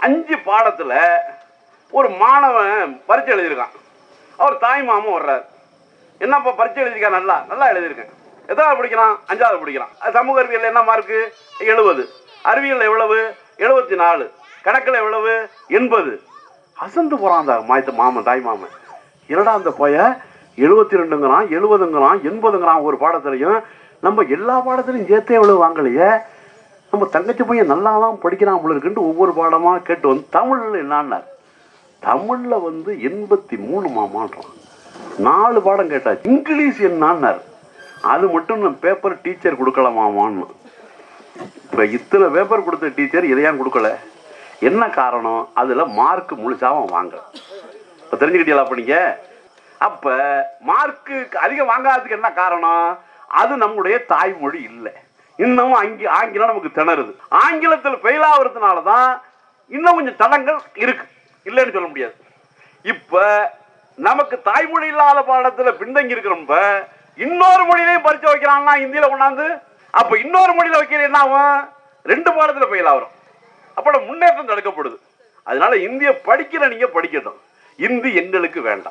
5 பாடத்துல ஒரு மாணவன் பரீட்சை எழுதியிருக்கான். அவர் தாய் மாமன் வர்றாரு. என்னப்பா பரீட்சை எழுதியிருக்கான்? நல்லா நல்லா எழுதியிருக்கேன். எதாவது படிக்கிறான்? 5வது படிக்கிறான். சமூக அறிவியல் என்ன மார்க்கு? 70. அறிவியல் எவ்வளவு? 74. கணக்கில் எவ்வளவு? 80. அசந்து போறான் அந்த மாமன், தாய் மாமன். என்னடா அந்த போய 72ங்கிறான், 70ங்கிறான், 80ங்கிறான் ஒரு பாடத்திலையும். நம்ம எல்லா பாடத்திலையும் சேர்த்தே எவ்வளவு வாங்கலையே, நம்ம தங்கச்சி பையன் நல்லா தான் படிக்கிறான் போல இருக்குன்ட்டு ஒவ்வொரு பாடமாக கேட்டு வந்து தமிழில் என்னான்னார். தமிழில் 83 மாமான்றான். 4 பாடம் கேட்டாச்சு. இங்கிலீஷ் என்னான்னார். அது மட்டும் நம்ம பேப்பர் டீச்சர் கொடுக்கலாமான்னு. இப்போ இத்தனை பேப்பர் கொடுத்த டீச்சர் இதையான் கொடுக்கல. என்ன காரணம்? அதில் மார்க் முழுசாவும் வாங்க. இப்போ தெரிஞ்சுக்கிட்டீங்களா? பண்ணிக்க. அப்போ மார்க்கு அதிகம் வாங்காததுக்கு என்ன காரணம்? அது நம்முடைய தாய்மொழி இல்லை. இன்னமும் ஆங்கிலம் நமக்கு திணறுது. ஆங்கிலத்தில் ஃபெயில் ஆகுறதுனால தான் இன்னும் கொஞ்சம் தடங்கள் இருக்கு, இல்லைன்னு சொல்ல முடியாது. இப்ப நமக்கு தாய்மொழி இல்லாத பாடத்தில் பின்தங்கி இருக்கிறப்ப இன்னொரு மொழியிலையும் பரீட்சை வைக்கிறான்னா இந்தியில கொண்டாந்து, அப்ப இன்னொரு மொழியில வைக்கிற என்ன ஆகும்? 2 பாடத்தில் ஃபெயில் ஆகிறோம். அப்ப முன்னேற்றம் தடுக்கப்படுது. அதனால இந்திய படிக்கிற நீங்க படிக்கட்டும், இந்தி எங்களுக்கு வேண்டாம்.